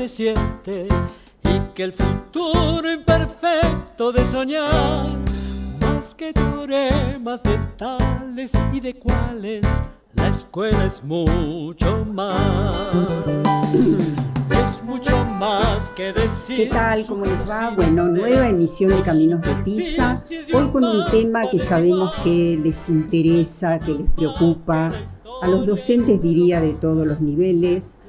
resplandeciente y que el futuro imperfecto de soñar, más que teoremas de tales y de cuales, la escuela es mucho más. Es mucho más que decir. ¿Qué tal? ¿Cómo les va? Bueno, nueva emisión de Caminos de Tiza. Hoy con un tema que sabemos que les interesa, que les preocupa a los docentes, diría, de todos los niveles,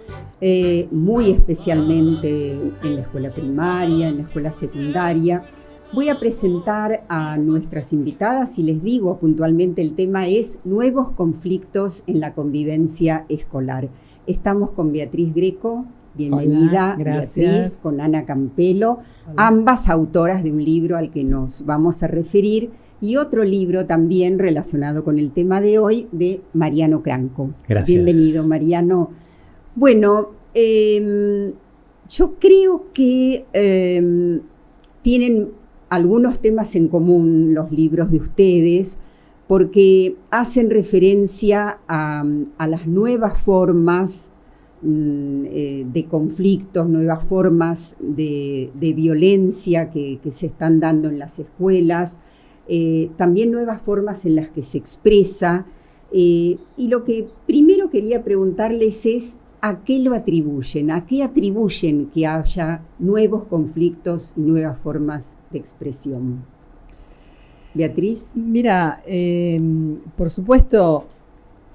muy especialmente en la escuela primaria, en la escuela secundaria. Voy a presentar a nuestras invitadas y les digo puntualmente, el tema es nuevos conflictos en la convivencia escolar. Estamos con Beatriz Greco. Bienvenida. Hola, Beatriz, con Ana Campelo, ambas autoras de un libro al que nos vamos a referir y otro libro también relacionado con el tema de hoy de Mariano Cranco. Gracias. Bienvenido, Mariano. Bueno, yo creo que tienen algunos temas en común los libros de ustedes porque hacen referencia a las nuevas formas de conflictos, nuevas formas de violencia que se están dando en las escuelas, también nuevas formas en las que se expresa. Y lo que primero quería preguntarles es ¿a qué lo atribuyen? ¿A qué atribuyen que haya nuevos conflictos y nuevas formas de expresión? Beatriz. Mira, por supuesto,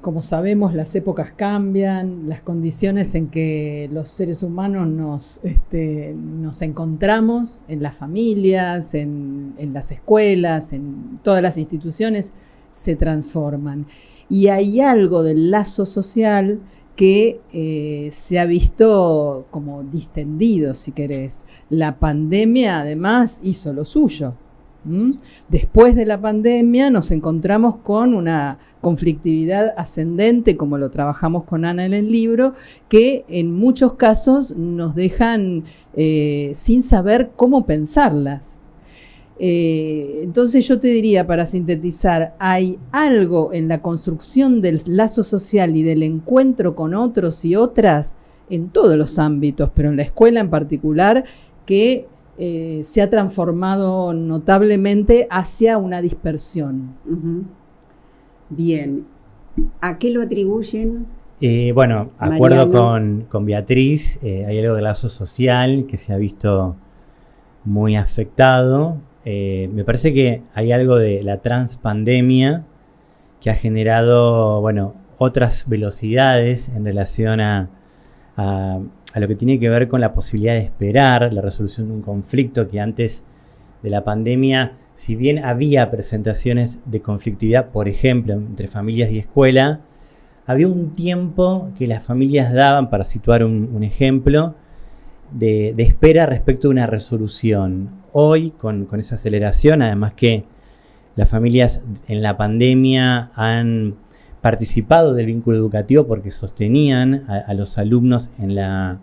como sabemos, las épocas cambian, las condiciones en que los seres humanos nos encontramos en las familias, en las escuelas, en todas las instituciones, se transforman. Y hay algo del lazo social que se ha visto como distendido, si querés. La pandemia, además, hizo lo suyo. Después de la pandemia nos encontramos con una conflictividad ascendente, como lo trabajamos con Ana en el libro, que en muchos casos nos dejan sin saber cómo pensarlas. Entonces yo te diría, para sintetizar, hay algo en la construcción del lazo social y del encuentro con otros y otras en todos los ámbitos, pero en la escuela en particular, que se ha transformado notablemente hacia una dispersión. Uh-huh. Bien. ¿A qué lo atribuyen? Bueno, acuerdo con Beatriz, hay algo del lazo social que se ha visto muy afectado. Me parece que hay algo de la transpandemia que ha generado, bueno, otras velocidades en relación a lo que tiene que ver con la posibilidad de esperar la resolución de un conflicto que antes de la pandemia, si bien había presentaciones de conflictividad, por ejemplo, entre familias y escuela, había un tiempo que las familias daban, para situar un ejemplo, de espera respecto a una resolución. Hoy, con esa aceleración, además que las familias en la pandemia han participado del vínculo educativo porque sostenían a los alumnos en la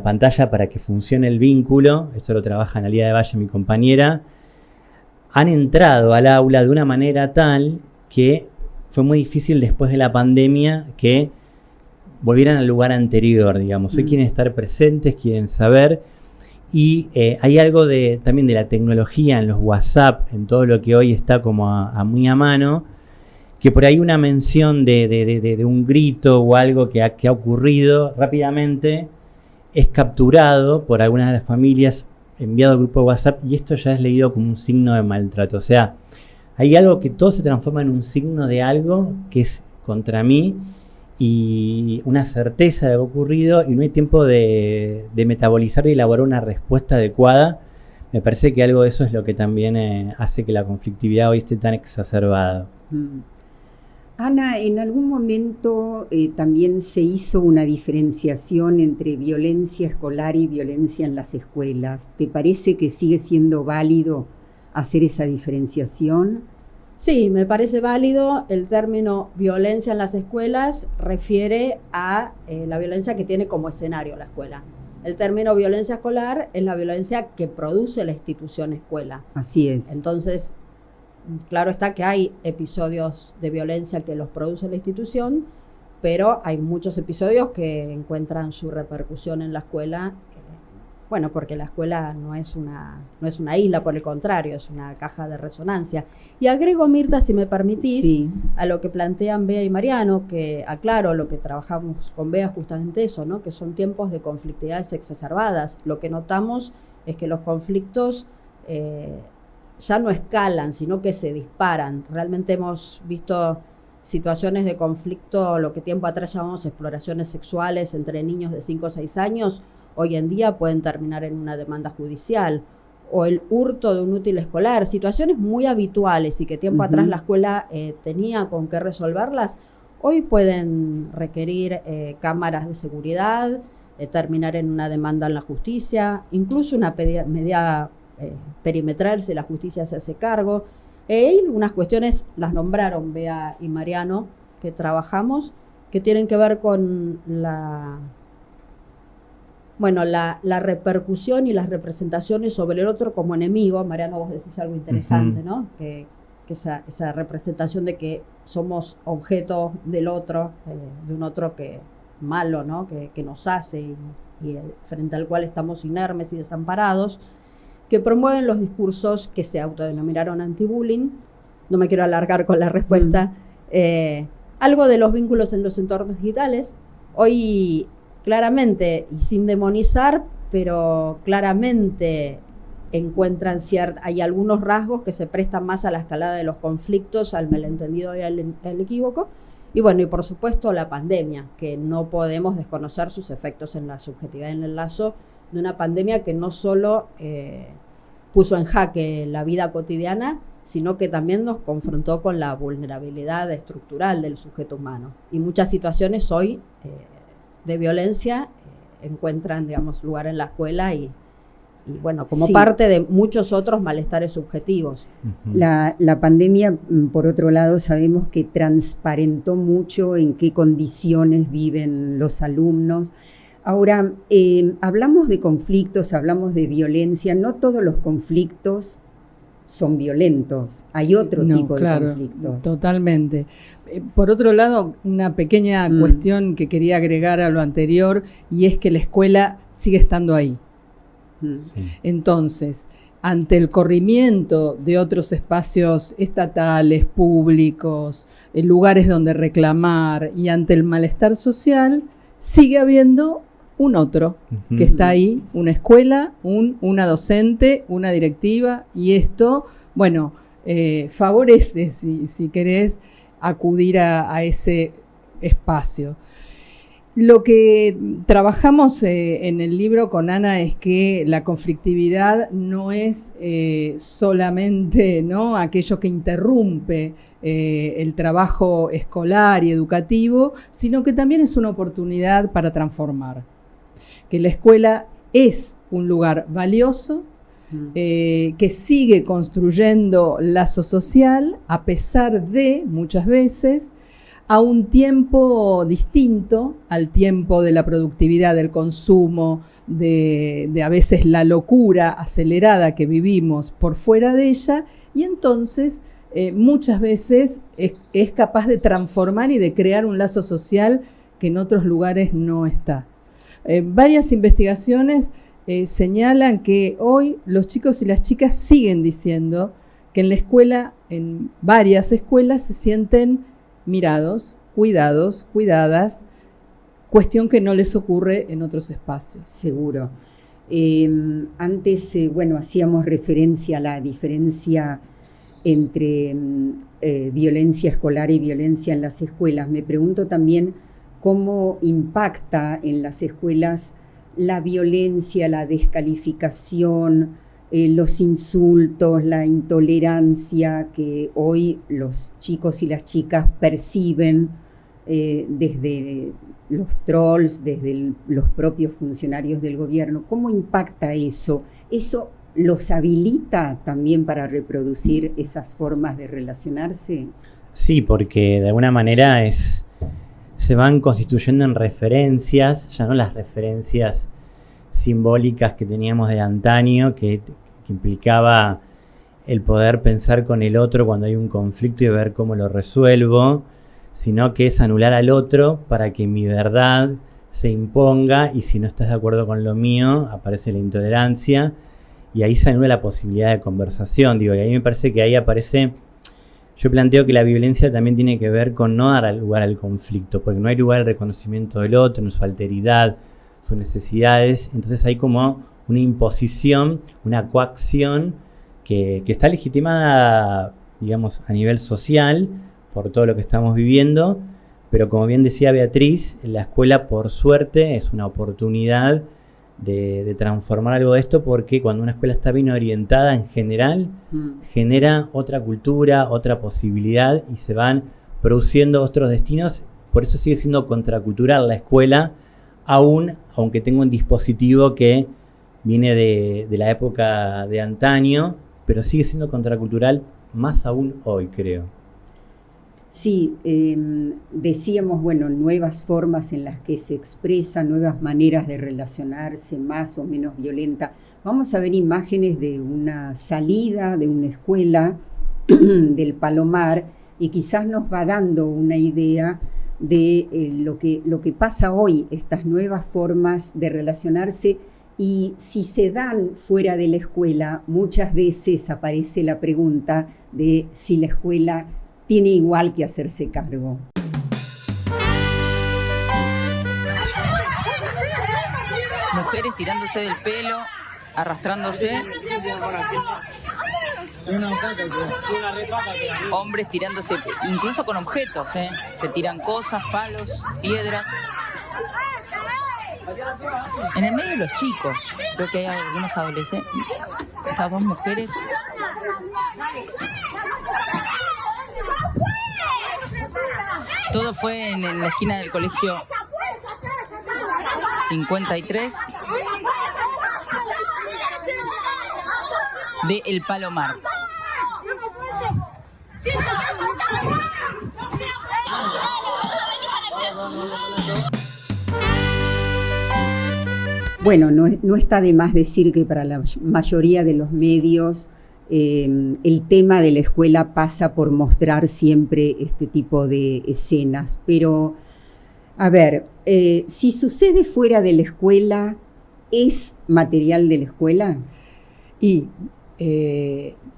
pantalla para que funcione el vínculo. Esto lo trabaja Analía de Valle, mi compañera. Han entrado al aula de una manera tal que fue muy difícil después de la pandemia que volvieran al lugar anterior, digamos. Hoy quieren estar presentes, quieren saber. Y hay algo también de la tecnología en los WhatsApp, en todo lo que hoy está como muy a mano, que por ahí una mención de un grito o algo que ha ocurrido rápidamente es capturado por algunas de las familias, enviado al grupo de WhatsApp, y esto ya es leído como un signo de maltrato. O sea, hay algo que todo se transforma en un signo de algo que es contra mí y una certeza de lo ocurrido, y no hay tiempo de metabolizar y elaborar una respuesta adecuada. Me parece que algo de eso es lo que también hace que la conflictividad hoy esté tan exacerbada. Ana, en algún momento también se hizo una diferenciación entre violencia escolar y violencia en las escuelas. ¿Te parece que sigue siendo válido hacer esa diferenciación? Sí, me parece válido. El término violencia en las escuelas refiere a la violencia que tiene como escenario la escuela. El término violencia escolar es la violencia que produce la institución escuela. Así es. Entonces, claro está que hay episodios de violencia que los produce la institución, pero hay muchos episodios que encuentran su repercusión en la escuela. Bueno, porque la escuela no es una isla, por el contrario, es una caja de resonancia. Y agrego, Mirta, si me permitís, sí, a lo que plantean Bea y Mariano, que aclaro lo que trabajamos con Bea, justamente eso, ¿no? Que son tiempos de conflictividades exacerbadas. Lo que notamos es que los conflictos ya no escalan, sino que se disparan. Realmente hemos visto situaciones de conflicto, lo que tiempo atrás llamamos exploraciones sexuales entre niños de 5 o 6 años, hoy en día pueden terminar en una demanda judicial, o el hurto de un útil escolar, situaciones muy habituales y que tiempo atrás la escuela tenía con qué resolverlas, hoy pueden requerir cámaras de seguridad, terminar en una demanda en la justicia, incluso una medida perimetral si la justicia se hace cargo. Y unas cuestiones, las nombraron Bea y Mariano, que trabajamos, que tienen que ver con la repercusión y las representaciones sobre el otro como enemigo. Mariano, vos decís algo interesante, ¿no? Que esa representación de que somos objeto del otro, de un otro que malo, ¿no? Que nos hace y frente al cual estamos inermes y desamparados, que promueven los discursos que se autodenominaron anti-bullying. No me quiero alargar con la respuesta. Algo de los vínculos en los entornos digitales. Hoy, claramente, y sin demonizar, pero claramente encuentran hay algunos rasgos que se prestan más a la escalada de los conflictos, al malentendido y al equívoco. Y bueno, y por supuesto la pandemia, que no podemos desconocer sus efectos en la subjetividad y en el lazo de una pandemia que no solo puso en jaque la vida cotidiana, sino que también nos confrontó con la vulnerabilidad estructural del sujeto humano. Y muchas situaciones hoy de violencia encuentran, digamos, lugar en la escuela y bueno, como parte de muchos otros malestares subjetivos. La pandemia, por otro lado, sabemos que transparentó mucho en qué condiciones viven los alumnos. Ahora, hablamos de conflictos, hablamos de violencia. No todos los conflictos son violentos. Hay otro tipo de conflictos. Totalmente. Por otro lado, una pequeña cuestión que quería agregar a lo anterior, y es que la escuela sigue estando ahí. Sí. Entonces, ante el corrimiento de otros espacios estatales, públicos, lugares donde reclamar, y ante el malestar social, sigue habiendo un otro que está ahí, una escuela, una docente, una directiva, y esto, bueno, favorece, si querés, acudir a ese espacio. Lo que trabajamos en el libro con Ana es que la conflictividad no es solamente, ¿no?, aquello que interrumpe el trabajo escolar y educativo, sino que también es una oportunidad para transformar. Que la escuela es un lugar valioso, que sigue construyendo lazo social, a pesar de, muchas veces, a un tiempo distinto al tiempo de la productividad, del consumo, de a veces la locura acelerada que vivimos por fuera de ella, y entonces muchas veces es capaz de transformar y de crear un lazo social que en otros lugares no está. Varias investigaciones señalan que hoy los chicos y las chicas siguen diciendo que en la escuela, en varias escuelas, se sienten mirados, cuidados, cuidadas, cuestión que no les ocurre en otros espacios. Seguro. Antes, hacíamos referencia a la diferencia entre violencia escolar y violencia en las escuelas. Me pregunto también cómo impacta en las escuelas la violencia, la descalificación, los insultos, la intolerancia que hoy los chicos y las chicas perciben desde los trolls, desde los propios funcionarios del gobierno. ¿Cómo impacta eso? ¿Eso los habilita también para reproducir esas formas de relacionarse? Sí, porque de alguna manera se van constituyendo en referencias, ya no las referencias simbólicas que teníamos de antaño, que implicaba el poder pensar con el otro cuando hay un conflicto y ver cómo lo resuelvo, sino que es anular al otro para que mi verdad se imponga, y si no estás de acuerdo con lo mío, aparece la intolerancia, y ahí se anula la posibilidad de conversación. Digo, y ahí me parece que ahí aparece, yo planteo que la violencia también tiene que ver con no dar lugar al conflicto, porque no hay lugar al reconocimiento del otro, en su alteridad, sus necesidades. Entonces hay como una imposición, una coacción que está legitimada, digamos, a nivel social por todo lo que estamos viviendo, pero como bien decía Beatriz, la escuela, por suerte, es una oportunidad de transformar algo de esto, porque cuando una escuela está bien orientada, en general, genera otra cultura, otra posibilidad, y se van produciendo otros destinos. Por eso sigue siendo contracultural la escuela, aunque tenga un dispositivo que viene de la época de antaño, pero sigue siendo contracultural más aún hoy, creo. Sí, decíamos, bueno, nuevas formas en las que se expresa, nuevas maneras de relacionarse, más o menos violenta. Vamos a ver imágenes de una salida de una escuela del Palomar, y quizás nos va dando una idea de lo que pasa hoy, estas nuevas formas de relacionarse. Y si se dan fuera de la escuela, muchas veces aparece la pregunta de si la escuela tiene igual que hacerse cargo. Mujeres tirándose del pelo, arrastrándose. Hombres tirándose, incluso con objetos, se tiran cosas, palos, piedras. En el medio de los chicos, creo que hay algunos adolescentes, estas dos mujeres. Todo fue en la esquina del colegio 53 de El Palomar. Bueno, no está de más decir que para la mayoría de los medios el tema de la escuela pasa por mostrar siempre este tipo de escenas. Pero, a ver, si sucede fuera de la escuela, ¿es material de la escuela? Y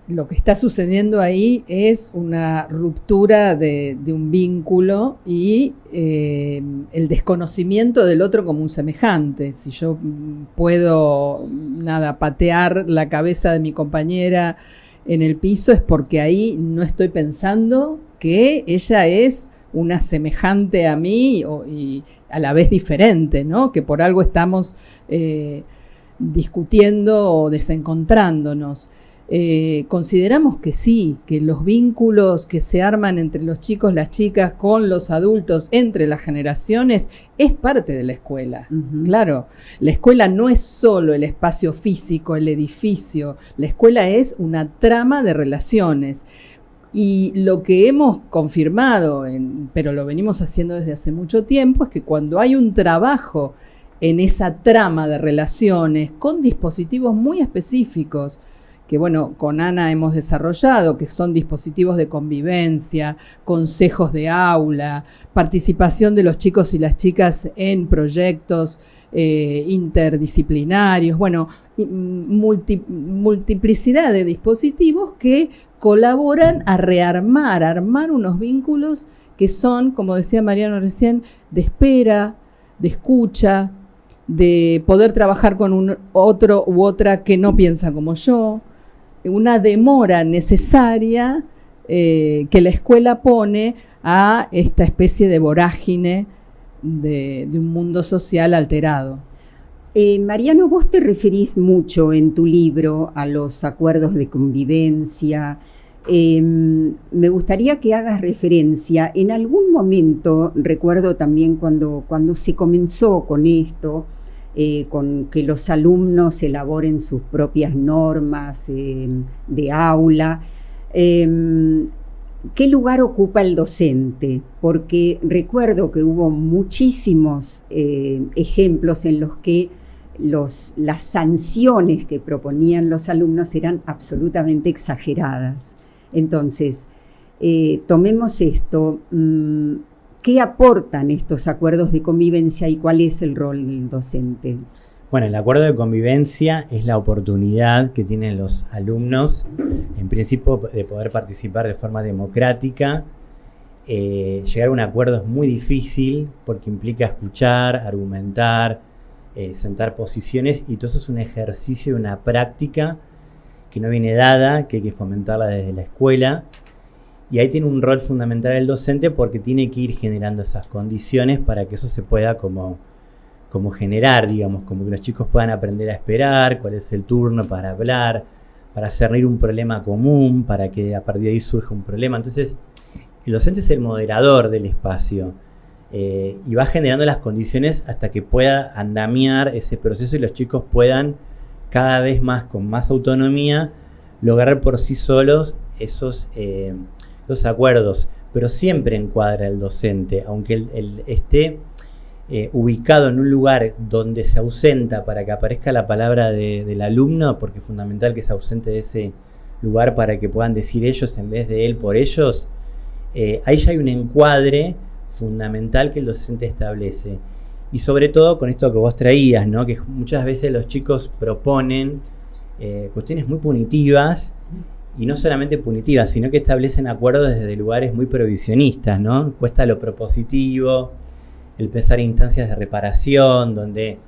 lo que está sucediendo ahí es una ruptura de un vínculo y el desconocimiento del otro como un semejante. Si yo puedo patear la cabeza de mi compañera en el piso, es porque ahí no estoy pensando que ella es una semejante a mí y a la vez diferente, ¿no? Que por algo estamos discutiendo o desencontrándonos. Consideramos que sí, que los vínculos que se arman entre los chicos, las chicas, con los adultos, entre las generaciones, es parte de la escuela. Uh-huh. Claro, la escuela no es solo el espacio físico, el edificio. La escuela es una trama de relaciones. Y lo que hemos confirmado, pero lo venimos haciendo desde hace mucho tiempo, es que cuando hay un trabajo en esa trama de relaciones con dispositivos muy específicos, que bueno, con Ana hemos desarrollado, que son dispositivos de convivencia, consejos de aula, participación de los chicos y las chicas en proyectos interdisciplinarios, bueno, multiplicidad de dispositivos que colaboran a armar unos vínculos que son, como decía Mariano recién, de espera, de escucha, de poder trabajar con un otro u otra que no piensa como yo, una demora necesaria que la escuela pone a esta especie de vorágine de un mundo social alterado. Mariano, vos te referís mucho en tu libro a los acuerdos de convivencia. Me gustaría que hagas referencia. En algún momento, recuerdo también cuando se comenzó con esto, con que los alumnos elaboren sus propias normas de aula. ¿Qué lugar ocupa el docente? Porque recuerdo que hubo muchísimos ejemplos en los que las sanciones que proponían los alumnos eran absolutamente exageradas. Entonces, tomemos esto. ¿Qué aportan estos acuerdos de convivencia y cuál es el rol del docente? Bueno, el acuerdo de convivencia es la oportunidad que tienen los alumnos, en principio, de poder participar de forma democrática. Llegar a un acuerdo es muy difícil porque implica escuchar, argumentar, sentar posiciones, y todo eso es un ejercicio y una práctica que no viene dada, que hay que fomentarla desde la escuela. Y ahí tiene un rol fundamental el docente porque tiene que ir generando esas condiciones para que eso se pueda como generar, digamos, como que los chicos puedan aprender a esperar, cuál es el turno para hablar, para cernir un problema común, para que a partir de ahí surja un problema. Entonces, el docente es el moderador del espacio y va generando las condiciones hasta que pueda andamiar ese proceso y los chicos puedan cada vez más, con más autonomía, lograr por sí solos esos acuerdos. Pero siempre encuadra el docente, aunque él esté ubicado en un lugar donde se ausenta para que aparezca la palabra del alumno, porque es fundamental que se ausente de ese lugar para que puedan decir ellos en vez de él por ellos. Ahí ya hay un encuadre fundamental que el docente establece. Y sobre todo con esto que vos traías, ¿no? Que muchas veces los chicos proponen cuestiones muy punitivas, y no solamente punitivas, sino que establecen acuerdos desde lugares muy prohibicionistas, ¿no? Cuesta lo propositivo, el pensar en instancias de reparación, donde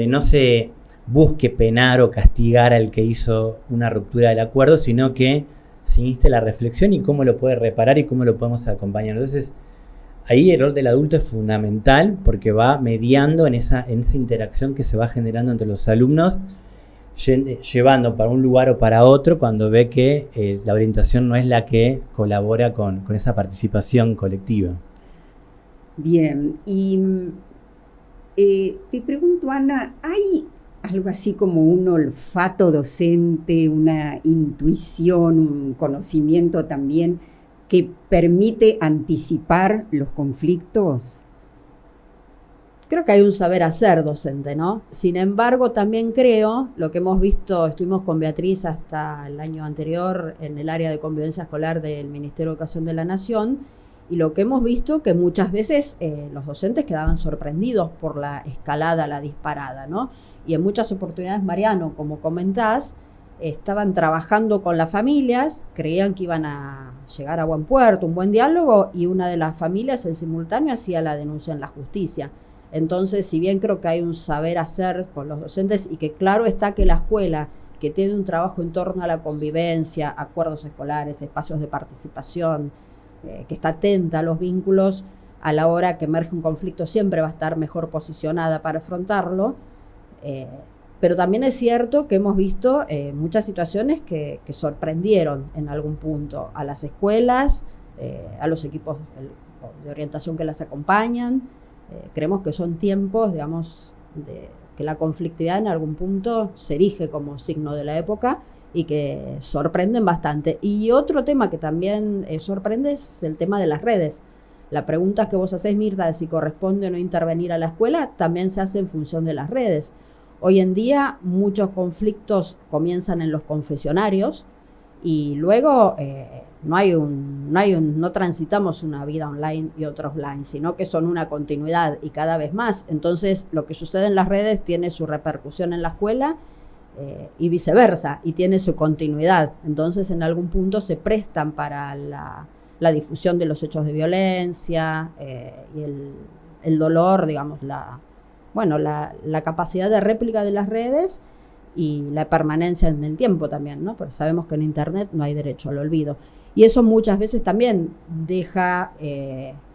no se busque penar o castigar al que hizo una ruptura del acuerdo, sino que se inste la reflexión y cómo lo puede reparar y cómo lo podemos acompañar. Entonces, ahí el rol del adulto es fundamental porque va mediando en esa interacción que se va generando entre los alumnos, llevando para un lugar o para otro cuando ve que la orientación no es la que colabora con esa participación colectiva. Bien, y te pregunto, Ana, ¿hay algo así como un olfato docente, una intuición, un conocimiento también que permite anticipar los conflictos? Creo que hay un saber hacer docente, ¿no? Sin embargo, también creo, lo que hemos visto, estuvimos con Beatriz hasta el año anterior en el área de convivencia escolar del Ministerio de Educación de la Nación, y lo que hemos visto que muchas veces los docentes quedaban sorprendidos por la escalada, la disparada, ¿no? Y en muchas oportunidades, Mariano, como comentás, estaban trabajando con las familias, creían que iban a llegar a buen puerto, un buen diálogo, y una de las familias en simultáneo hacía la denuncia en la justicia. Entonces, si bien creo que hay un saber hacer con los docentes y que claro está que la escuela, que tiene un trabajo en torno a la convivencia, acuerdos escolares, espacios de participación, que está atenta a los vínculos, a la hora que emerge un conflicto siempre va a estar mejor posicionada para afrontarlo, pero también es cierto que hemos visto muchas situaciones que sorprendieron en algún punto a las escuelas, a los equipos de orientación que las acompañan. Creemos que son tiempos, digamos, que la conflictividad en algún punto se erige como signo de la época y que sorprenden bastante. Y otro tema que también sorprende es el tema de las redes. La pregunta que vos hacés, Mirta, de si corresponde o no intervenir a la escuela, también se hace en función de las redes. Hoy en día muchos conflictos comienzan en los confesionarios y luego no transitamos una vida online y otra offline, sino que son una continuidad y cada vez más. Entonces, lo que sucede en las redes tiene su repercusión en la escuela y viceversa, y tiene su continuidad. Entonces, en algún punto se prestan para la difusión de los hechos de violencia y el dolor, digamos, la capacidad de réplica de las redes y la permanencia en el tiempo también, ¿no? Porque sabemos que en Internet no hay derecho al olvido. Y eso muchas veces también deja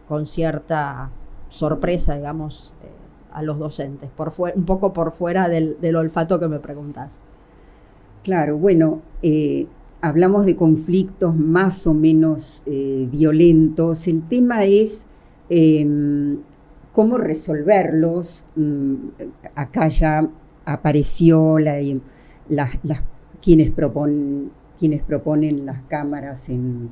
con cierta sorpresa, digamos, a los docentes, un poco por fuera del olfato que me preguntás. Claro, bueno, hablamos de conflictos más o menos violentos. El tema es cómo resolverlos. Acá ya apareció quienes proponen las cámaras en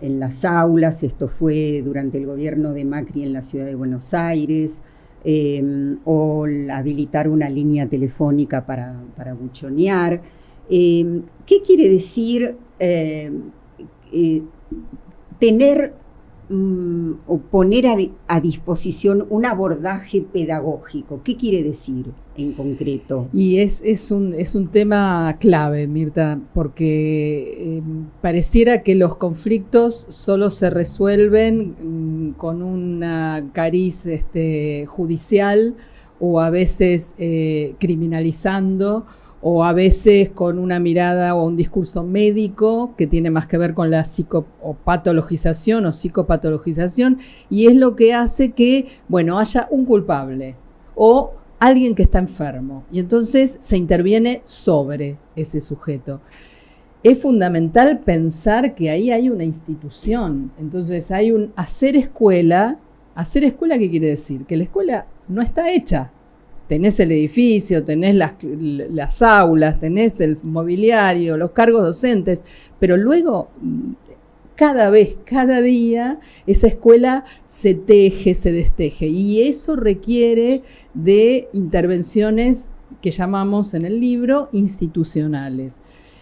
las aulas. Esto fue durante el gobierno de Macri en la ciudad de Buenos Aires, o habilitar una línea telefónica para buchonear. ¿Qué quiere decir tener o poner a disposición un abordaje pedagógico. ¿Qué quiere decir en concreto? Y es un tema clave, Mirta, porque pareciera que los conflictos solo se resuelven con una cariz judicial, o a veces criminalizando, o a veces con una mirada o un discurso médico que tiene más que ver con la patologización o psicopatologización, y es lo que hace que, haya un culpable o alguien que está enfermo, y entonces se interviene sobre ese sujeto. Es fundamental pensar que ahí hay una institución, entonces hay un hacer escuela. ¿Hacer escuela qué quiere decir? Que la escuela no está hecha. Tenés el edificio, tenés las aulas, tenés el mobiliario, los cargos docentes, pero luego, cada día, esa escuela se teje, se desteje, y eso requiere de intervenciones que llamamos en el libro institucionales.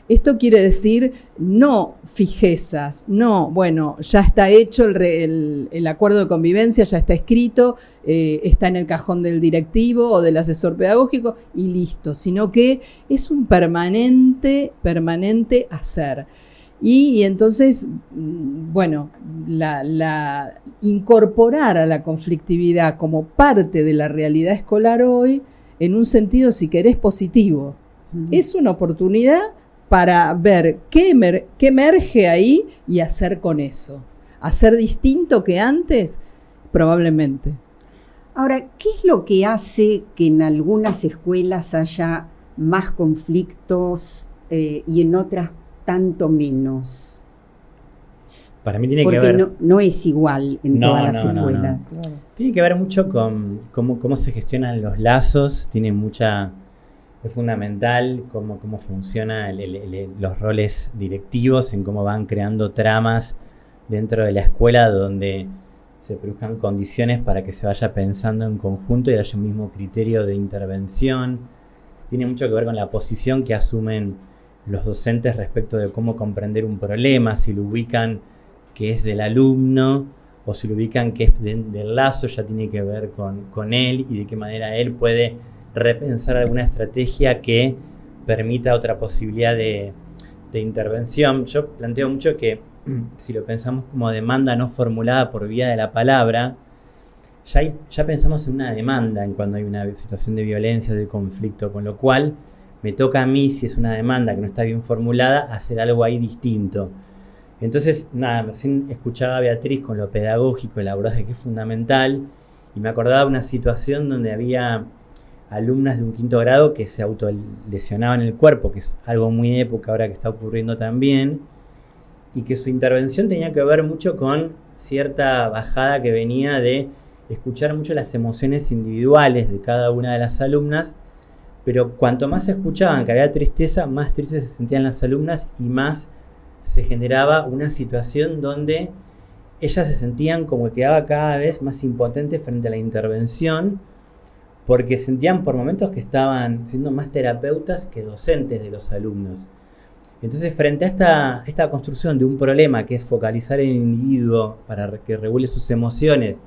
Esto quiere decir no fijezas, ya está hecho el acuerdo de convivencia, ya está escrito, está en el cajón del directivo o del asesor pedagógico y listo, sino que es un permanente hacer. Y entonces, incorporar a la conflictividad como parte de la realidad escolar hoy, en un sentido, si querés, positivo. Es una oportunidad para ver qué emerge ahí y hacer con eso. ¿Hacer distinto que antes? Probablemente. Ahora, ¿qué es lo que hace que en algunas escuelas haya más conflictos y en otras tanto menos? Para mí tiene Porque que ver... no es igual en todas las escuelas. No. Tiene que ver mucho con cómo se gestionan los lazos, es fundamental cómo funcionan los roles directivos, en cómo van creando tramas dentro de la escuela donde se produzcan condiciones para que se vaya pensando en conjunto y haya un mismo criterio de intervención. Tiene mucho que ver con la posición que asumen los docentes respecto de cómo comprender un problema, si lo ubican que es del alumno o si lo ubican que es del lazo, ya tiene que ver con él y de qué manera él puede repensar alguna estrategia que permita otra posibilidad de intervención. Yo planteo mucho que si lo pensamos como demanda no formulada por vía de la palabra, ya pensamos en una demanda en cuando hay una situación de violencia o de conflicto, con lo cual me toca a mí, si es una demanda que no está bien formulada, hacer algo ahí distinto. Entonces, recién escuchaba a Beatriz con lo pedagógico, el abordaje que es fundamental, y me acordaba de una situación donde había alumnas de un 5º grado que se autolesionaban el cuerpo, que es algo muy de época ahora que está ocurriendo también, y que su intervención tenía que ver mucho con cierta bajada que venía de escuchar mucho las emociones individuales de cada una de las alumnas, pero cuanto más escuchaban que había tristeza, más tristes se sentían las alumnas y más se generaba una situación donde ellas se sentían como que quedaba cada vez más impotentes frente a la intervención, porque sentían por momentos que estaban siendo más terapeutas que docentes de los alumnos. Entonces, frente a esta construcción de un problema que es focalizar el individuo para que regule sus emociones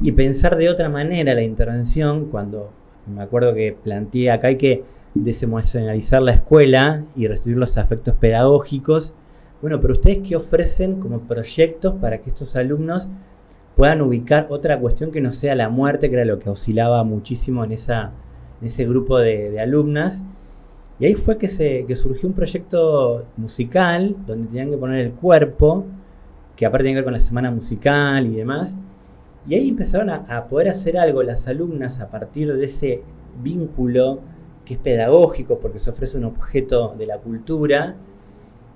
y pensar de otra manera la intervención, cuando me acuerdo que planteé acá hay que desemocionalizar la escuela y restituir los afectos pedagógicos. Bueno, pero ustedes ¿qué ofrecen como proyectos para que estos alumnos puedan ubicar otra cuestión que no sea la muerte, que era lo que oscilaba muchísimo en ese grupo de alumnas? Y ahí fue que surgió un proyecto musical donde tenían que poner el cuerpo, que aparte tenía que ver con la semana musical y demás. Y ahí empezaron a poder hacer algo las alumnas a partir de ese vínculo que es pedagógico, porque se ofrece un objeto de la cultura.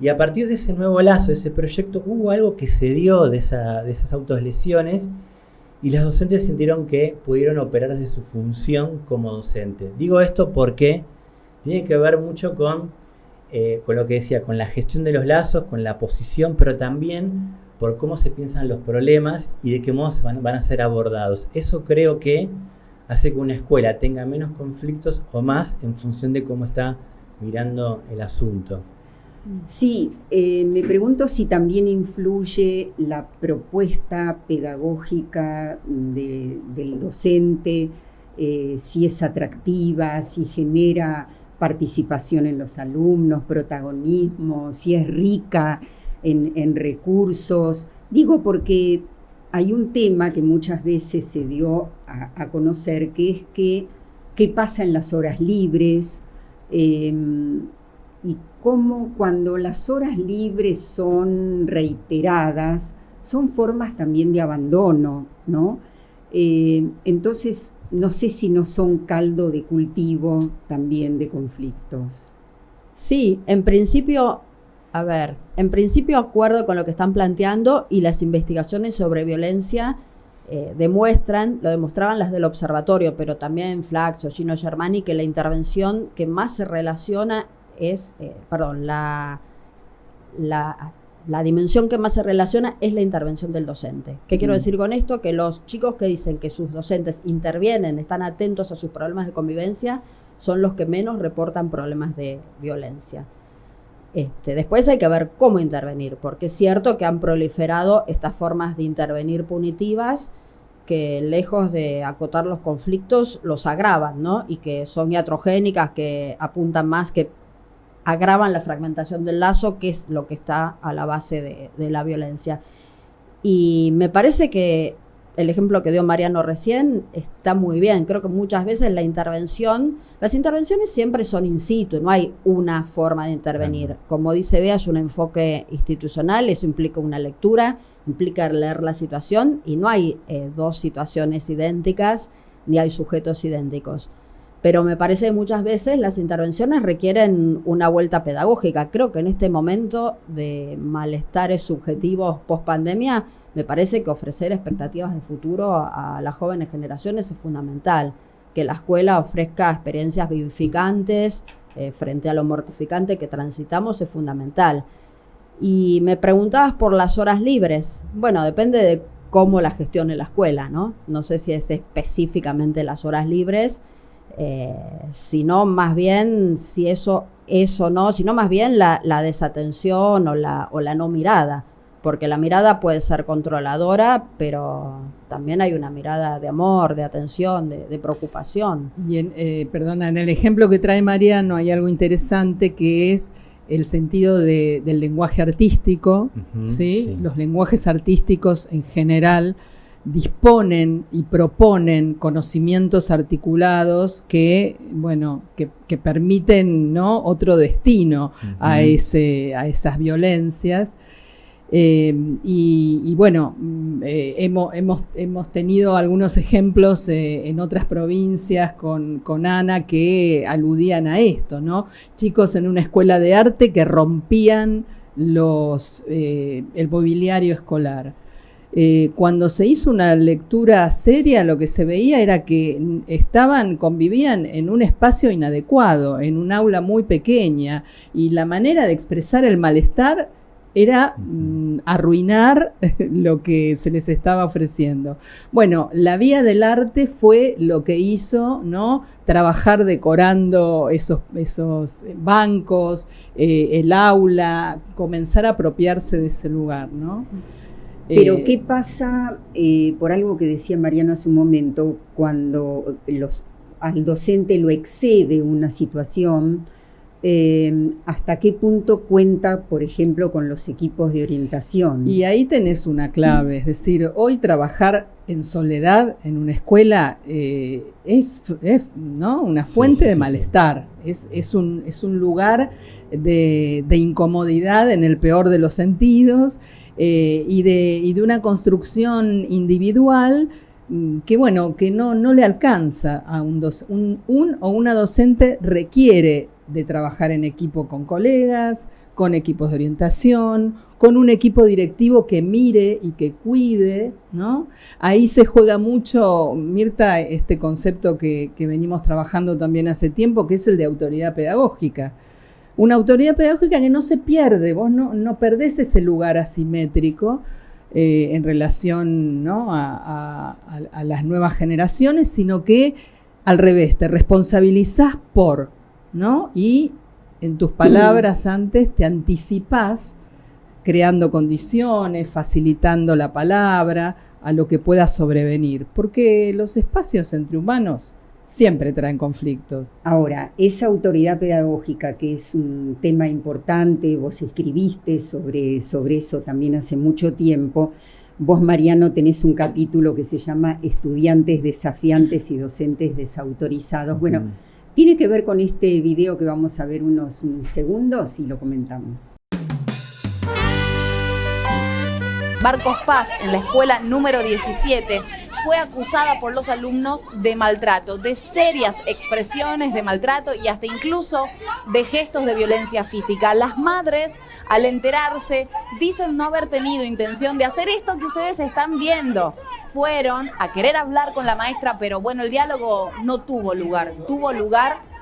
Y a partir de ese nuevo lazo, de ese proyecto, hubo algo que se dio de esas autolesiones y las docentes sintieron que pudieron operar desde su función como docente. Digo esto porque tiene que ver mucho con lo que decía, con la gestión de los lazos, con la posición, pero también por cómo se piensan los problemas y de qué modo van a ser abordados. Eso creo que hace que una escuela tenga menos conflictos o más en función de cómo está mirando el asunto. Sí, me pregunto si también influye la propuesta pedagógica del docente, si es atractiva, si genera participación en los alumnos, protagonismo, si es rica en recursos. Digo porque hay un tema que muchas veces se dio a conocer, que es qué pasa en las horas libres, y cómo cuando las horas libres son reiteradas, son formas también de abandono, ¿no? Entonces, no sé si no son caldo de cultivo también de conflictos. Sí, en principio acuerdo con lo que están planteando, y las investigaciones sobre violencia lo demostraban las del observatorio, pero también Flaxo, Gino Germani, que la intervención que más se relaciona es, la dimensión que más se relaciona es la intervención del docente. ¿Qué quiero decir con esto? Que los chicos que dicen que sus docentes intervienen, están atentos a sus problemas de convivencia, son los que menos reportan problemas de violencia. Después hay que ver cómo intervenir, porque es cierto que han proliferado estas formas de intervenir punitivas que, lejos de acotar los conflictos, los agravan, ¿no? Y que son iatrogénicas, que apuntan más, que agravan la fragmentación del lazo, que es lo que está a la base de la violencia. Y me parece que el ejemplo que dio Mariano recién está muy bien. Creo que muchas veces las intervenciones siempre son in situ, no hay una forma de intervenir. Como dice Bea, es un enfoque institucional, eso implica una lectura, implica leer la situación, y no hay dos situaciones idénticas, ni hay sujetos idénticos. Pero me parece que muchas veces las intervenciones requieren una vuelta pedagógica. Creo que en este momento de malestares subjetivos post-pandemia, me parece que ofrecer expectativas de futuro a las jóvenes generaciones es fundamental. Que la escuela ofrezca experiencias vivificantes frente a lo mortificante que transitamos es fundamental. Y me preguntabas por las horas libres. Bueno, depende de cómo la gestione la escuela, ¿no? No sé si es específicamente las horas libres, sino más bien sino más bien la desatención o la no mirada, porque la mirada puede ser controladora, pero también hay una mirada de amor, de atención, de preocupación. Y en el ejemplo que trae Mariano hay algo interesante, que es el sentido del lenguaje artístico, ¿sí? Sí. Los lenguajes artísticos en general disponen y proponen conocimientos articulados que permiten, ¿no?, otro destino a esas violencias. Hemos tenido algunos ejemplos en otras provincias con Ana que aludían a esto, ¿no? Chicos en una escuela de arte que rompían el mobiliario escolar. Cuando se hizo una lectura seria, lo que se veía era que convivían en un espacio inadecuado, en un aula muy pequeña, y la manera de expresar el malestar era arruinar lo que se les estaba ofreciendo. Bueno, la vía del arte fue lo que hizo, ¿no?, trabajar decorando esos bancos, el aula, comenzar a apropiarse de ese lugar, ¿no? Pero ¿qué pasa, por algo que decía Mariano hace un momento, cuando al docente lo excede una situación? ¿Hasta qué punto cuenta, por ejemplo, con los equipos de orientación? Y ahí tenés una clave, es decir, hoy trabajar en soledad en una escuela es ¿no?, una fuente de malestar. Es un lugar de incomodidad en el peor de los sentidos, y de una construcción individual que no le alcanza a un o una docente. Requiere de trabajar en equipo con colegas, con equipos de orientación, con un equipo directivo que mire y que cuide, ¿no? Ahí se juega mucho, Mirta, este concepto que venimos trabajando también hace tiempo, que es el de autoridad pedagógica. Una autoridad pedagógica que no se pierde, vos no perdés ese lugar asimétrico en relación, ¿no?, a las nuevas generaciones, sino que al revés, te responsabilizás por, ¿no?, y en tus palabras antes te anticipás creando condiciones, facilitando la palabra a lo que pueda sobrevenir, porque los espacios entre humanos siempre traen conflictos. Ahora, esa autoridad pedagógica, que es un tema importante, vos escribiste sobre eso también hace mucho tiempo. Vos, Mariano, tenés un capítulo que se llama Estudiantes desafiantes y docentes desautorizados. Bueno, tiene que ver con este video que vamos a ver unos segundos y lo comentamos. Marcos Paz, en la escuela número 17, fue acusada por los alumnos de maltrato, de serias expresiones de maltrato y hasta incluso de gestos de violencia física. Las madres, al enterarse, dicen no haber tenido intención de hacer esto que ustedes están viendo. Fueron a querer hablar con la maestra, pero bueno, el diálogo no tuvo lugar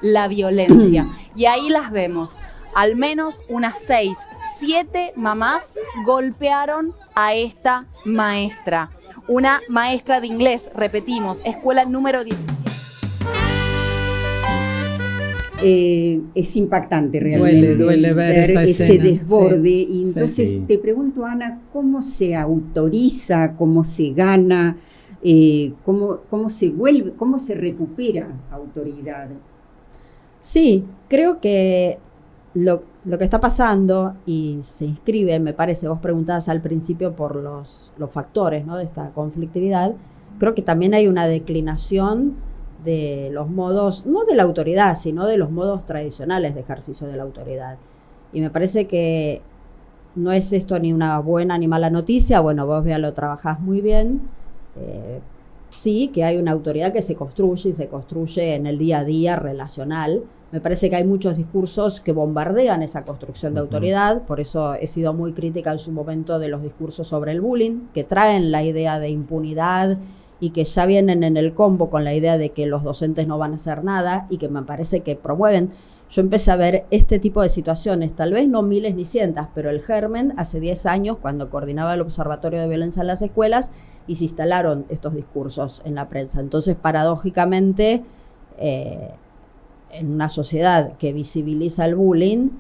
la violencia. Y ahí las vemos. Al menos unas 6, 7 mamás golpearon a esta maestra. Una maestra de inglés, repetimos, escuela número 17. Es impactante realmente. Duele ver esa ese escena. desborde. Sí, y entonces sí. Te pregunto, Ana, ¿cómo se autoriza, cómo se gana, cómo se vuelve, cómo se recupera autoridad? Sí, creo que lo que está pasando y se inscribe, me parece, vos preguntabas al principio por los factores, ¿no?, de esta conflictividad. Creo que también hay una declinación de los modos, no de la autoridad, sino de los modos tradicionales de ejercicio de la autoridad. Y me parece que no es esto ni una buena ni mala noticia. Bueno, vos ya lo trabajás muy bien. Sí, que hay una autoridad que se construye y se construye en el día a día relacional. Me parece que hay muchos discursos que bombardean esa construcción de autoridad, por eso he sido muy crítica en su momento de los discursos sobre el bullying, que traen la idea de impunidad y que ya vienen en el combo con la idea de que los docentes no van a hacer nada y que me parece que promueven. Yo empecé a ver este tipo de situaciones, tal vez no miles ni cientos, pero el germen hace 10 años, cuando coordinaba el Observatorio de Violencia en las Escuelas, y se instalaron estos discursos en la prensa. Entonces, paradójicamente, en una sociedad que visibiliza el bullying,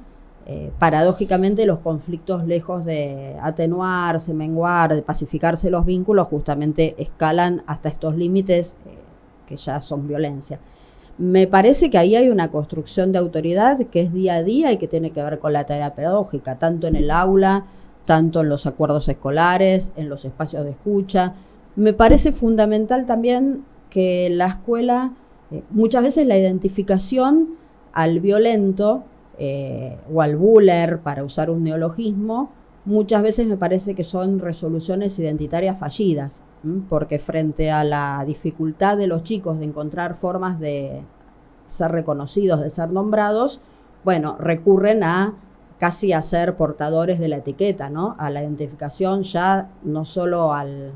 paradójicamente los conflictos, lejos de atenuarse, menguar, de pacificarse los vínculos, justamente escalan hasta estos límites que ya son violencia. Me parece que ahí hay una construcción de autoridad que es día a día y que tiene que ver con la tarea pedagógica, tanto en el aula, tanto en los acuerdos escolares, en los espacios de escucha. Me parece fundamental también que la escuela, muchas veces la identificación al violento o al buller, para usar un neologismo, muchas veces me parece que son resoluciones identitarias fallidas, porque frente a la dificultad de los chicos de encontrar formas de ser reconocidos, de ser nombrados, bueno, recurren a casi a ser portadores de la etiqueta, ¿no? A la identificación ya no solo al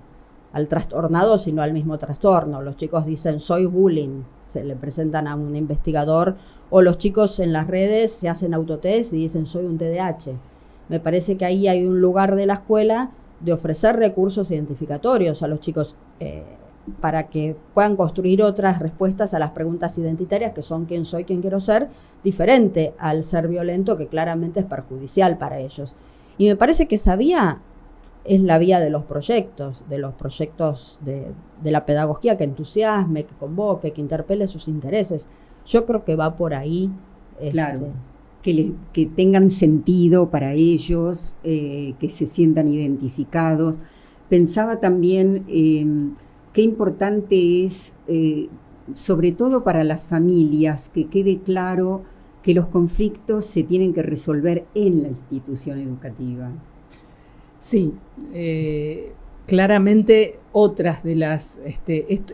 trastornado, sino al mismo trastorno. Los chicos dicen, soy bullying, se le presentan a un investigador, o los chicos en las redes se hacen autotest y dicen, soy un TDAH. Me parece que ahí hay un lugar de la escuela de ofrecer recursos identificatorios a los chicos para que puedan construir otras respuestas a las preguntas identitarias que son quién soy, quién quiero ser, diferente al ser violento, que claramente es perjudicial para ellos. Y me parece que esa vía es la vía de los proyectos de la pedagogía que entusiasme, que convoque, que interpele sus intereses. Yo creo que va por ahí. Claro. Que tengan sentido para ellos, que se sientan identificados. Pensaba también qué importante es, sobre todo para las familias, que quede claro que los conflictos se tienen que resolver en la institución educativa. Sí, claramente otras de las...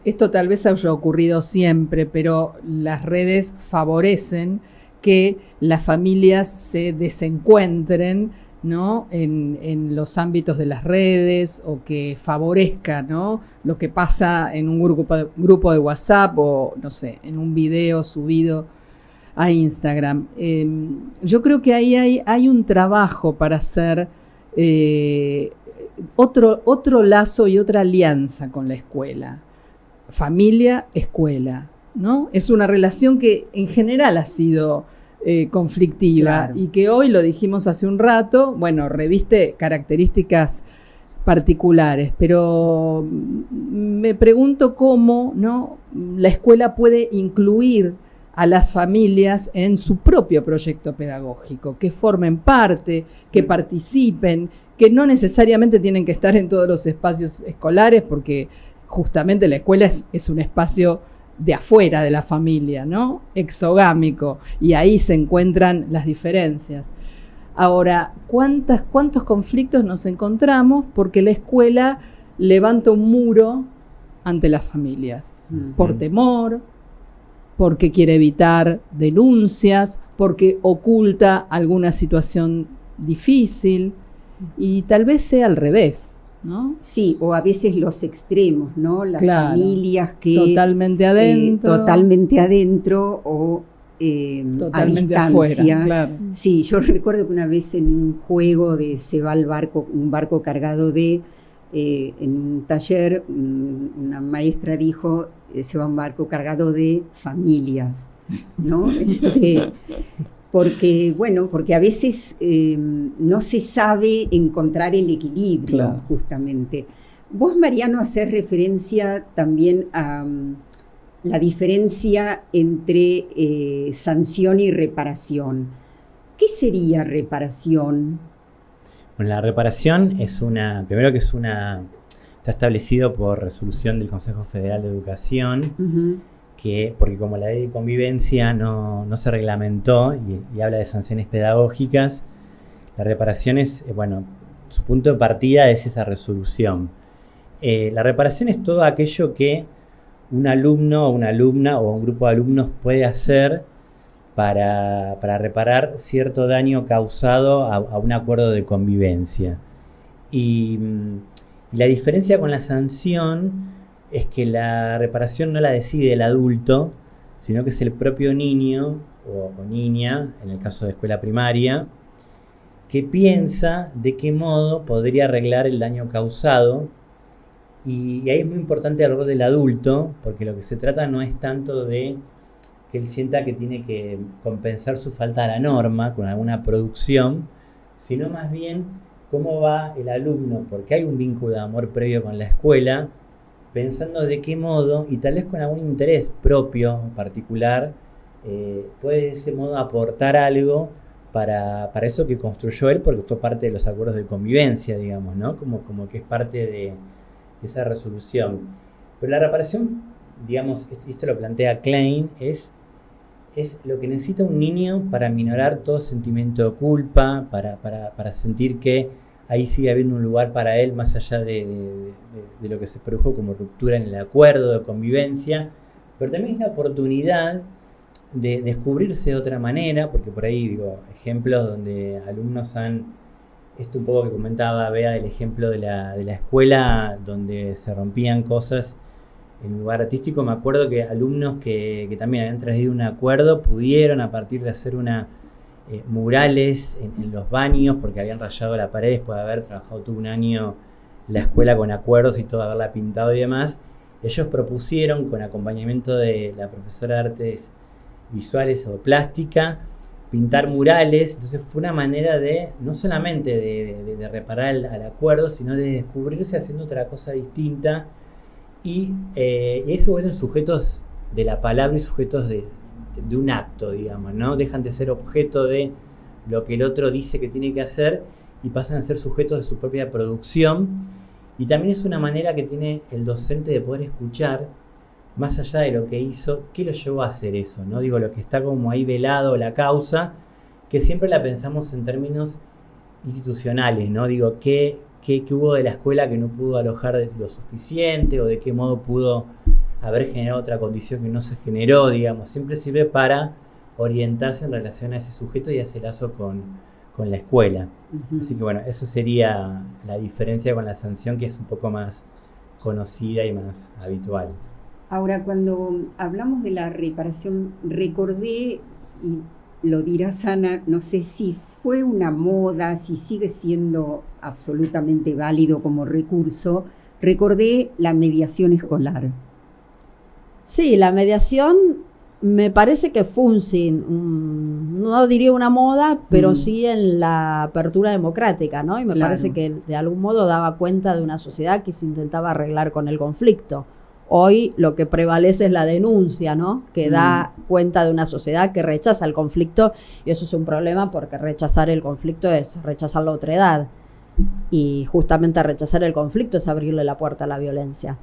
esto tal vez haya ocurrido siempre, pero las redes favorecen que las familias se desencuentren, ¿no?, en los ámbitos de las redes, o que favorezca, ¿no?, lo que pasa en un grupo de WhatsApp o, no sé, en un video subido a Instagram. Yo creo que ahí hay un trabajo para hacer otro lazo y otra alianza con la escuela. Familia, escuela, ¿no? Es una relación que en general ha sido conflictiva, Claro. y que hoy, lo dijimos hace un rato, bueno, reviste características particulares, pero me pregunto cómo, ¿no?, la escuela puede incluir a las familias en su propio proyecto pedagógico, que formen parte, que participen, que no necesariamente tienen que estar en todos los espacios escolares, porque justamente la escuela es un espacio de afuera de la familia, ¿no?, exogámico, y ahí se encuentran las diferencias. Ahora, ¿cuántos conflictos nos encontramos porque la escuela levanta un muro ante las familias? Por temor, porque quiere evitar denuncias, porque oculta alguna situación difícil, y tal vez sea al revés, ¿no? Sí, o a veces los extremos, ¿no? Las Claro. familias que Totalmente adentro. totalmente adentro o Totalmente a afuera, distancia. claro. Sí, yo recuerdo que una vez en un juego de se va el barco, un barco cargado de, en un taller, una maestra dijo, se va un barco cargado de familias, ¿no? Porque a veces no se sabe encontrar el equilibrio, Claro. justamente. Vos, Mariano, hacés referencia también a la diferencia entre sanción y reparación. ¿Qué sería reparación? Bueno, la reparación primero que está establecido por resolución del Consejo Federal de Educación, Uh-huh. porque como la ley de convivencia no se reglamentó y habla de sanciones pedagógicas, la reparación es, su punto de partida es esa resolución. La reparación es todo aquello que un alumno o una alumna o un grupo de alumnos puede hacer para reparar cierto daño causado a un acuerdo de convivencia. Y la diferencia con la sanción es que la reparación no la decide el adulto, sino que es el propio niño o niña, en el caso de escuela primaria, que piensa de qué modo podría arreglar el daño causado. Y ahí es muy importante el rol del adulto, porque lo que se trata no es tanto de que él sienta que tiene que compensar su falta a la norma con alguna producción, sino más bien cómo va el alumno, porque hay un vínculo de amor previo con la escuela, pensando de qué modo, y tal vez con algún interés propio particular, puede de ese modo aportar algo para eso que construyó él, porque fue parte de los acuerdos de convivencia, digamos, ¿no? Como que es parte de esa resolución. Pero la reparación, digamos, esto lo plantea Klein, es lo que necesita un niño para minorar todo sentimiento de culpa, para sentir que ahí sigue habiendo un lugar para él más allá de lo que se produjo como ruptura en el acuerdo de convivencia, pero también es la oportunidad de descubrirse de otra manera, porque por ahí digo ejemplos donde alumnos esto un poco que comentaba Bea, el ejemplo de la escuela donde se rompían cosas en un lugar artístico. Me acuerdo que alumnos que también habían traído un acuerdo pudieron, a partir de hacer murales en los baños, porque habían rayado la pared después de haber trabajado todo un año la escuela con acuerdos y todo, haberla pintado y demás. Ellos propusieron, con acompañamiento de la profesora de artes visuales o plástica, pintar murales. Entonces fue una manera de no solamente de reparar al acuerdo, sino de descubrirse haciendo otra cosa distinta, y ahí se vuelven sujetos de la palabra y sujetos de un acto, digamos, ¿no? Dejan de ser objeto de lo que el otro dice que tiene que hacer y pasan a ser sujetos de su propia producción. Y también es una manera que tiene el docente de poder escuchar, más allá de lo que hizo, qué lo llevó a hacer eso, ¿no? Digo, lo que está como ahí velado, la causa, que siempre la pensamos en términos institucionales, ¿no? Digo, ¿qué hubo de la escuela que no pudo alojar lo suficiente, o de qué modo pudo haber generado otra condición que no se generó, digamos? Siempre sirve para orientarse en relación a ese sujeto y a ese lazo con la escuela. Uh-huh. Así que bueno, eso sería la diferencia con la sanción, que es un poco más conocida y más habitual. Ahora, cuando hablamos de la reparación, recordé, y lo dirás Ana, no sé si fue una moda, si sigue siendo absolutamente válido como recurso, recordé la mediación escolar. Sí, la mediación Me parece que Funsin, no diría una moda, pero sí en la apertura democrática, ¿no? Y me parece que de algún modo daba cuenta de una sociedad que se intentaba arreglar con el conflicto. Hoy lo que prevalece es la denuncia, ¿no? Que da cuenta de una sociedad que rechaza el conflicto, y eso es un problema porque rechazar el conflicto es rechazar la otredad. Y justamente rechazar el conflicto es abrirle la puerta a la violencia.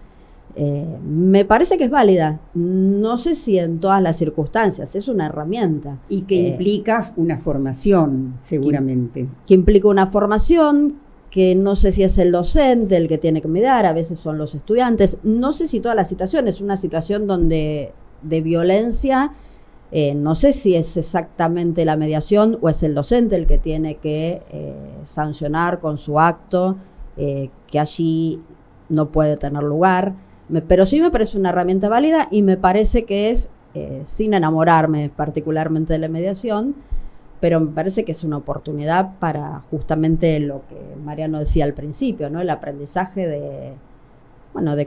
Me parece que es válida, no sé si en todas las circunstancias, es una herramienta. Y que implica una formación, seguramente. Que implica una formación, que no sé si es el docente el que tiene que mediar, a veces son los estudiantes, no sé si toda la situación es una situación donde de violencia, no sé si es exactamente la mediación o es el docente el que tiene que sancionar con su acto, que allí no puede tener lugar. Pero sí me parece una herramienta válida y me parece que es, sin enamorarme particularmente de la mediación, pero me parece que es una oportunidad para justamente lo que Mariano decía al principio, ¿no? El aprendizaje de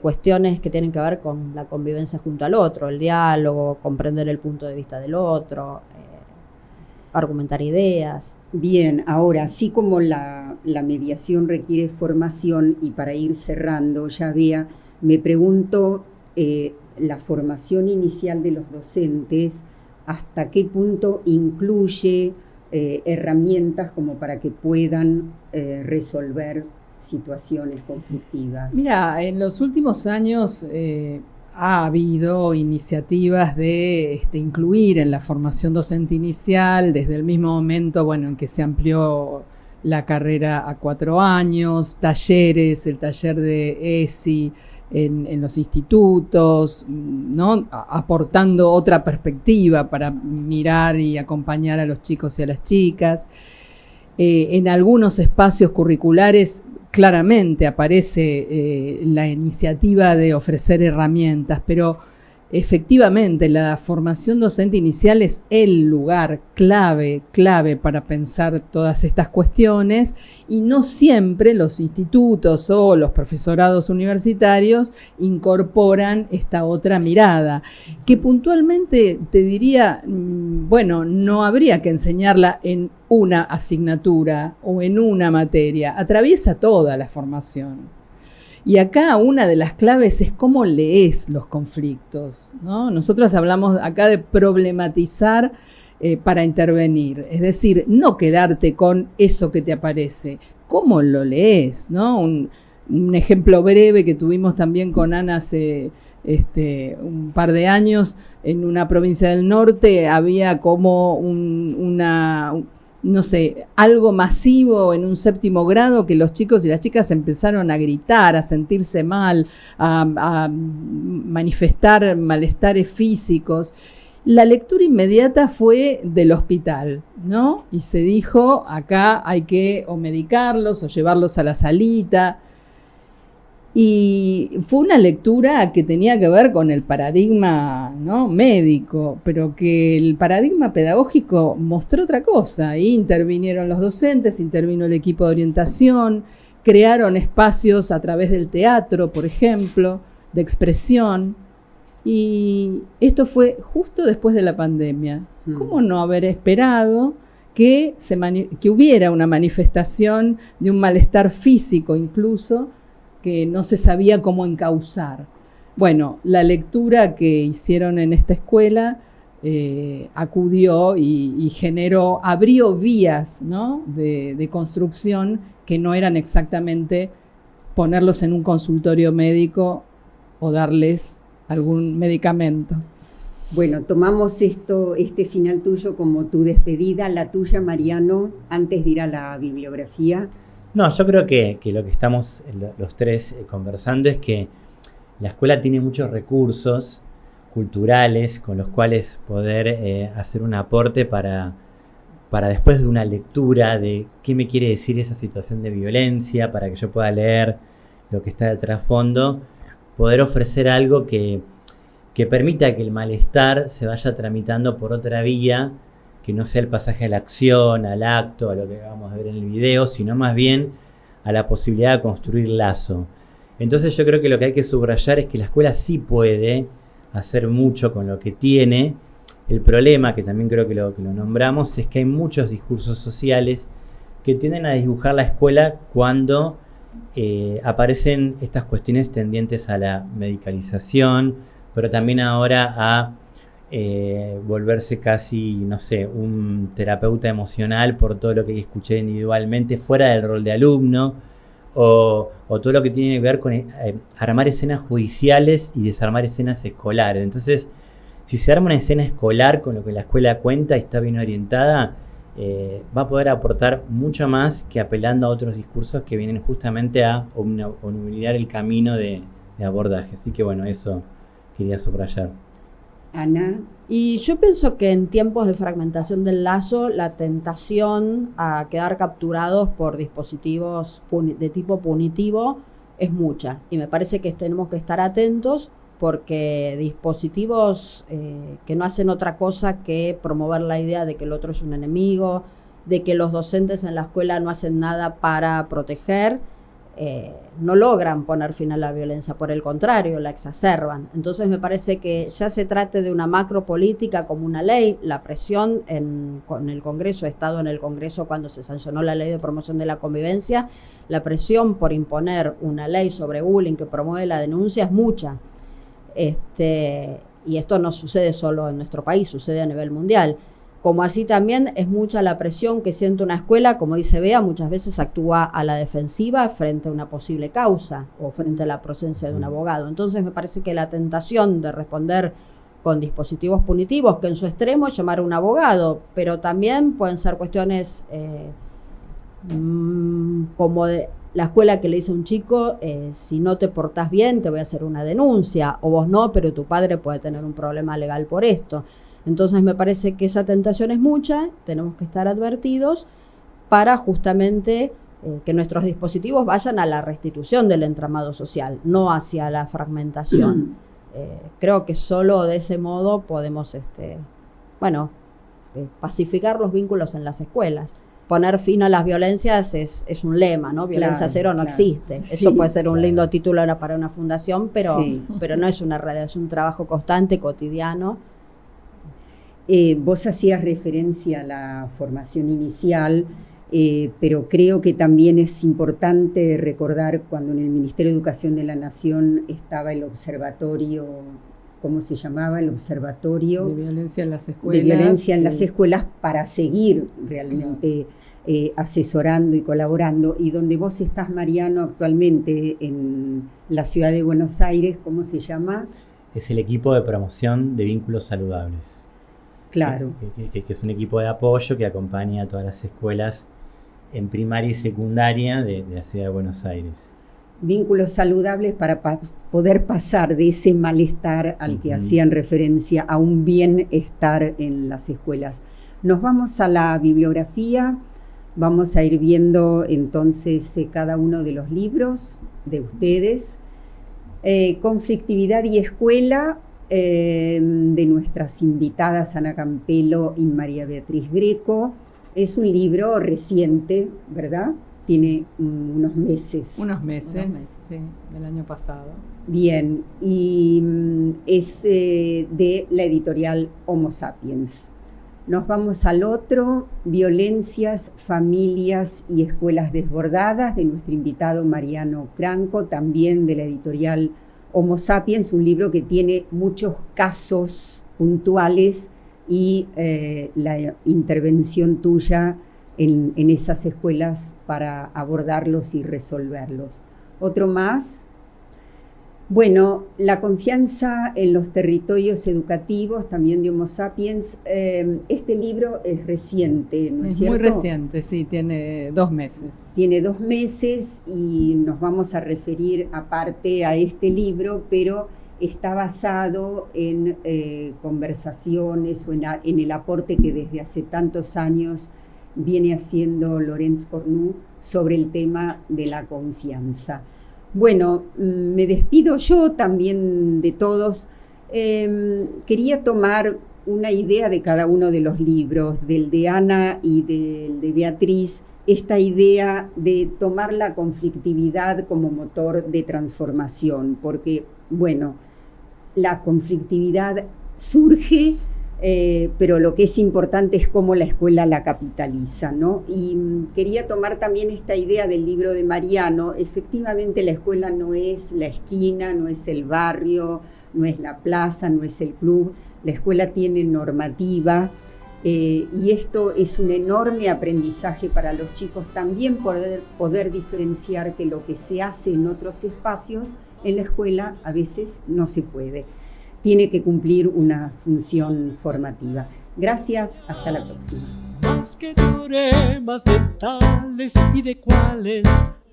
cuestiones que tienen que ver con la convivencia junto al otro, el diálogo, comprender el punto de vista del otro, argumentar ideas. Bien, ahora, así como la mediación requiere formación, y para ir cerrando, ya vea, me pregunto, la formación inicial de los docentes, ¿hasta qué punto incluye herramientas como para que puedan resolver situaciones conflictivas? Mira, en los últimos años ha habido iniciativas de incluir en la formación docente inicial, desde el mismo momento, en que se amplió la carrera a 4 años, talleres, el taller de ESI en los institutos, ¿no? Aportando otra perspectiva para mirar y acompañar a los chicos y a las chicas. En algunos espacios curriculares claramente aparece la iniciativa de ofrecer herramientas, pero efectivamente la formación docente inicial es el lugar clave para pensar todas estas cuestiones, y no siempre los institutos o los profesorados universitarios incorporan esta otra mirada, que puntualmente te diría, no habría que enseñarla en una asignatura o en una materia, atraviesa toda la formación. Y acá una de las claves es cómo lees los conflictos, ¿no? Nosotros hablamos acá de problematizar para intervenir, es decir, no quedarte con eso que te aparece, cómo lo lees, ¿no? Un ejemplo breve que tuvimos también con Ana hace un par de años, en una provincia del norte había como algo masivo en un 7º grado, que los chicos y las chicas empezaron a gritar, a sentirse mal, a manifestar malestares físicos. La lectura inmediata fue del hospital, ¿no? Y se dijo, acá hay que o medicarlos o llevarlos a la salita. Y fue una lectura que tenía que ver con el paradigma, ¿no?, médico, pero que el paradigma pedagógico mostró otra cosa. Ahí intervinieron los docentes, intervino el equipo de orientación, crearon espacios a través del teatro, por ejemplo, de expresión. Y esto fue justo después de la pandemia. ¿Cómo no haber esperado que hubiera una manifestación de un malestar físico incluso, que no se sabía cómo encauzar? Bueno, la lectura que hicieron en esta escuela acudió y abrió vías, ¿no?, de construcción que no eran exactamente ponerlos en un consultorio médico o darles algún medicamento. Bueno, tomamos este final tuyo como tu despedida, la tuya, Mariano, antes de ir a la bibliografía. No, yo creo que lo que estamos los tres conversando es que la escuela tiene muchos recursos culturales con los cuales poder hacer un aporte para después de una lectura de qué me quiere decir esa situación de violencia, para que yo pueda leer lo que está de trasfondo, poder ofrecer algo que permita que el malestar se vaya tramitando por otra vía, que no sea el pasaje a la acción, al acto, a lo que vamos a ver en el video, sino más bien a la posibilidad de construir lazo. Entonces yo creo que lo que hay que subrayar es que la escuela sí puede hacer mucho con lo que tiene, El problema, que también creo que lo nombramos, es que hay muchos discursos sociales que tienden a dibujar la escuela cuando aparecen estas cuestiones tendientes a la medicalización, pero también ahora a volverse casi, no sé, un terapeuta emocional por todo lo que escuché individualmente, fuera del rol de alumno, o todo lo que tiene que ver con armar escenas judiciales y desarmar escenas escolares. Entonces, si se arma una escena escolar con lo que la escuela cuenta y está bien orientada, va a poder aportar mucho más que apelando a otros discursos que vienen justamente a obnubilar el camino de abordaje. Así que bueno, eso quería subrayar. Ana. Y yo pienso que en tiempos de fragmentación del lazo, la tentación a quedar capturados por dispositivos de tipo punitivo es mucha. Y me parece que tenemos que estar atentos porque dispositivos que no hacen otra cosa que promover la idea de que el otro es un enemigo, de que los docentes en la escuela no hacen nada para proteger, no logran poner fin a la violencia, por el contrario, la exacerban. Entonces me parece que ya se trate de una macropolítica como una ley, la presión con el Congreso, he estado en el Congreso cuando se sancionó la ley de promoción de la convivencia, la presión por imponer una ley sobre bullying que promueve la denuncia es mucha. Y esto no sucede solo en nuestro país, sucede a nivel mundial. Como así también es mucha la presión que siente una escuela, como dice Bea, muchas veces actúa a la defensiva frente a una posible causa o frente a la presencia de un abogado. Entonces me parece que la tentación de responder con dispositivos punitivos, que en su extremo es llamar a un abogado, pero también pueden ser cuestiones como de la escuela que le dice a un chico, si no te portás bien te voy a hacer una denuncia, o vos no, pero tu padre puede tener un problema legal por esto. Entonces me parece que esa tentación es mucha, tenemos que estar advertidos para justamente que nuestros dispositivos vayan a la restitución del entramado social, no hacia la fragmentación. Creo que solo de ese modo podemos pacificar los vínculos en las escuelas. Poner fin a las violencias es un lema, ¿no? Violencia cero no existe. Sí, eso puede ser un lindo título para una fundación, pero no es una realidad, es un trabajo constante, cotidiano. Vos hacías referencia a la formación inicial, pero creo que también es importante recordar cuando en el Ministerio de Educación de la Nación estaba el observatorio, ¿cómo se llamaba? El Observatorio de Violencia en las Escuelas. De Violencia en las Escuelas, para seguir realmente asesorando y colaborando. Y donde vos estás, Mariano, actualmente en la ciudad de Buenos Aires, ¿cómo se llama? Es el equipo de promoción de vínculos saludables. Claro. Que es un equipo de apoyo que acompaña a todas las escuelas en primaria y secundaria de la ciudad de Buenos Aires. Vínculos saludables para poder pasar de ese malestar al que hacían referencia a un bienestar en las escuelas. Nos vamos a la bibliografía, vamos a ir viendo entonces cada uno de los libros de ustedes. Conflictividad y escuela, de nuestras invitadas Ana Campelo y María Beatriz Greco. Es un libro reciente, ¿verdad? Tiene unos meses. Unos meses, sí, del año pasado. Bien, y es de la editorial Homo Sapiens. Nos vamos al otro, Violencias, Familias y Escuelas Desbordadas, de nuestro invitado Mariano Cranco, también de la editorial Homo Sapiens, un libro que tiene muchos casos puntuales y la intervención tuya en esas escuelas para abordarlos y resolverlos. Otro más. Bueno, la confianza en los territorios educativos, también de Homo Sapiens. Este libro es reciente, ¿no es cierto? Muy reciente, sí, tiene 2 meses. Tiene 2 meses y nos vamos a referir aparte a este libro, pero está basado en conversaciones o en el aporte que desde hace tantos años viene haciendo Laurence Cornu sobre el tema de la confianza. Bueno, me despido yo también de todos. Quería tomar una idea de cada uno de los libros, del de Ana y del de Beatriz, esta idea de tomar la conflictividad como motor de transformación, porque, bueno, la conflictividad surge pero lo que es importante es cómo la escuela la capitaliza, ¿no? Y quería tomar también esta idea del libro de Mariano. Efectivamente, la escuela no es la esquina, no es el barrio, no es la plaza, no es el club. La escuela tiene normativa, y esto es un enorme aprendizaje para los chicos, también poder diferenciar que lo que se hace en otros espacios, en la escuela a veces no se puede. Tiene que cumplir una función formativa. Gracias, hasta la próxima. Más que teoremas de tales y de cuales,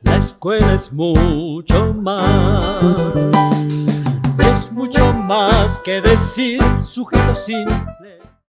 la escuela es mucho más. Es mucho más que decir sujeto simple.